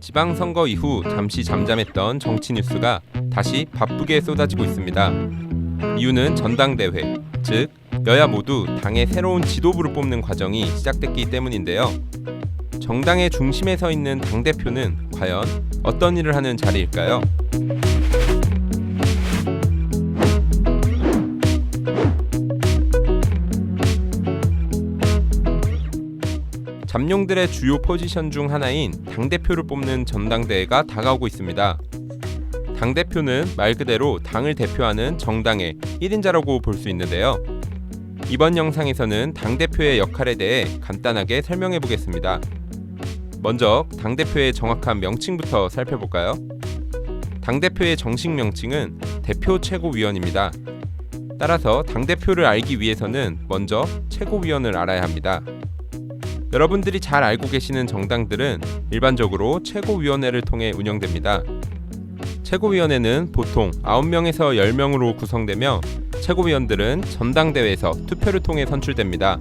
지방선거 이후 잠시 잠잠했던 정치 뉴스가 다시 바쁘게 쏟아지고 있습니다. 이유는 전당대회, 즉 여야 모두 당의 새로운 지도부를 뽑는 과정이 시작됐기 때문인데요. 정당의 중심에 서 있는 당대표는 과연 어떤 일을 하는 자리일까요? 잠룡들의 주요 포지션 중 하나인 당대표를 뽑는 전당대회가 다가오고 있습니다. 당대표는 말 그대로 당을 대표하는 정당의 1인자라고 볼 수 있는데요. 이번 영상에서는 당대표의 역할에 대해 간단하게 설명해 보겠습니다. 먼저 당대표의 정확한 명칭부터 살펴볼까요? 당대표의 정식 명칭은 대표 최고위원입니다. 따라서 당대표를 알기 위해서는 먼저 최고위원을 알아야 합니다. 여러분들이 잘 알고 계시는 정당들은 일반적으로 최고위원회를 통해 운영됩니다. 최고위원회는 보통 9명에서 10명으로 구성되며 최고위원들은 전당대회에서 투표를 통해 선출됩니다.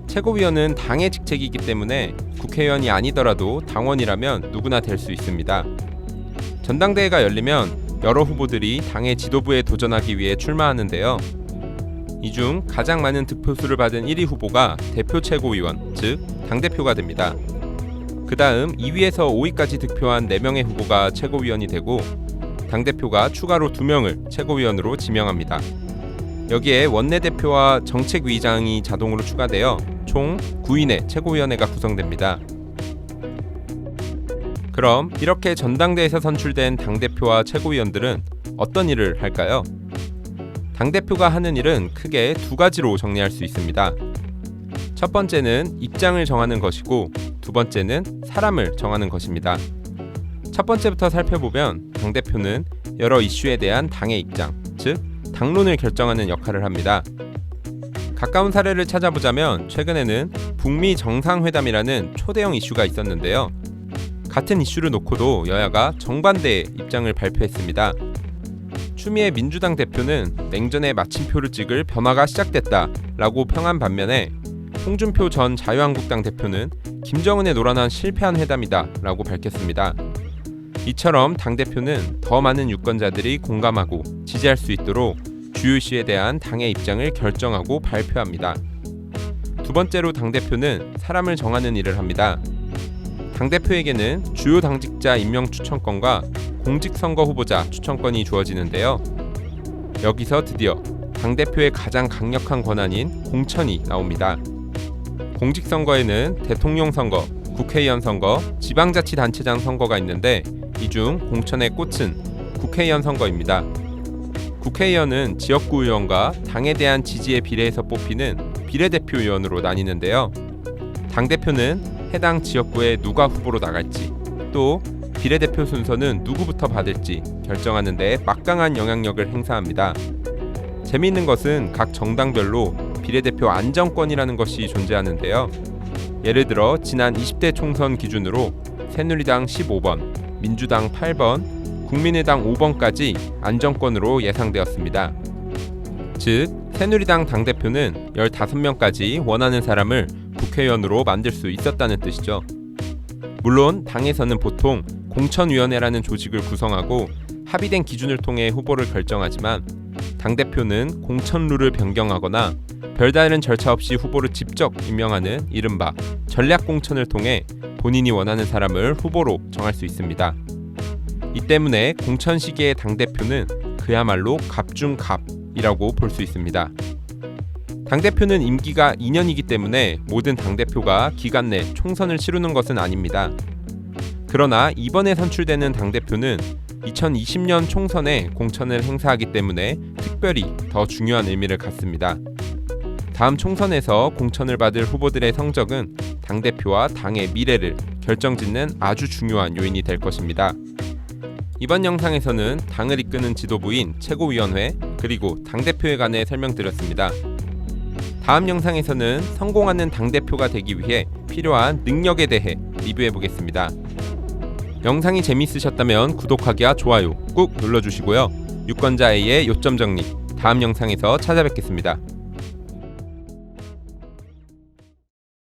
최고위원은 당의 직책이기 때문에 국회의원이 아니더라도 당원이라면 누구나 될 수 있습니다. 전당대회가 열리면 여러 후보들이 당의 지도부에 도전하기 위해 출마하는데요. 이 중 가장 많은 득표수를 받은 1위 후보가 대표 최고위원, 즉 당대표가 됩니다. 그 다음 2위에서 5위까지 득표한 4명의 후보가 최고위원이 되고 당대표가 추가로 2명을 최고위원으로 지명합니다. 여기에 원내대표와 정책위의장이 자동으로 추가되어 총 9인의 최고위원회가 구성됩니다. 그럼 이렇게 전당대회에서 선출된 당대표와 최고위원들은 어떤 일을 할까요? 당대표가 하는 일은 크게 두 가지로 정리할 수 있습니다. 첫 번째는 입장을 정하는 것이고 두 번째는 사람을 정하는 것입니다. 첫 번째부터 살펴보면 당대표는 여러 이슈에 대한 당의 입장, 즉 당론을 결정하는 역할을 합니다. 가까운 사례를 찾아보자면 최근에는 북미 정상회담이라는 초대형 이슈가 있었는데요. 같은 이슈를 놓고도 여야가 정반대의 입장을 발표했습니다. 추미애 민주당 대표는 냉전에 마침표를 찍을 변화가 시작됐다라고 평한 반면에 홍준표 전 자유한국당 대표는 김정은에 노란한 실패한 회담이다라고 밝혔습니다. 이처럼 당대표는 더 많은 유권자들이 공감하고 지지할 수 있도록 주요 이슈에 대한 당의 입장을 결정하고 발표합니다. 두 번째로 당대표는 사람을 정하는 일을 합니다. 당대표에게는 주요 당직자 임명 추천권과 공직선거 후보자 추천권이 주어지는데요. 여기서 드디어 당대표의 가장 강력한 권한인 공천이 나옵니다. 공직선거에는 대통령 선거, 국회의원 선거, 지방자치단체장 선거가 있는데 이 중 공천의 꽃은 국회의원 선거입니다. 국회의원은 지역구 의원과 당에 대한 지지에 비례해서 뽑히는 비례대표 의원으로 나뉘는데요. 당대표는 해당 지역구에 누가 후보로 나갈지 또 비례대표 순서는 누구부터 받을지 결정하는 데 막강한 영향력을 행사합니다. 재미있는 것은 각 정당별로 비례대표 안정권이라는 것이 존재하는데요. 예를 들어 지난 20대 총선 기준으로 새누리당 15번, 민주당 8번, 국민의당 5번까지 안정권으로 예상되었습니다. 즉, 새누리당 당대표는 15명까지 원하는 사람을 국회의원으로 만들 수 있었다는 뜻이죠. 물론 당에서는 보통 공천위원회라는 조직을 구성하고 합의된 기준을 통해 후보를 결정하지만 당대표는 공천 룰을 변경하거나 별다른 절차 없이 후보를 직접 임명하는 이른바 전략공천을 통해 본인이 원하는 사람을 후보로 정할 수 있습니다. 이 때문에 공천 시기의 당대표는 그야말로 갑 중 갑이라고 볼 수 있습니다. 당대표는 임기가 2년이기 때문에 모든 당대표가 기간 내 총선을 치르는 것은 아닙니다. 그러나 이번에 선출되는 당대표는 2020년 총선에 공천을 행사하기 때문에 특별히 더 중요한 의미를 갖습니다. 다음 총선에서 공천을 받을 후보들의 성적은 당대표와 당의 미래를 결정짓는 아주 중요한 요인이 될 것입니다. 이번 영상에서는 당을 이끄는 지도부인 최고위원회 그리고 당대표에 관해 설명드렸습니다. 다음 영상에서는 성공하는 당대표가 되기 위해 필요한 능력에 대해 리뷰해보겠습니다. 영상이 재미있으셨다면 구독하기와 좋아요 꾹 눌러주시고요. 유권자 A의 요점 정리 다음 영상에서 찾아뵙겠습니다.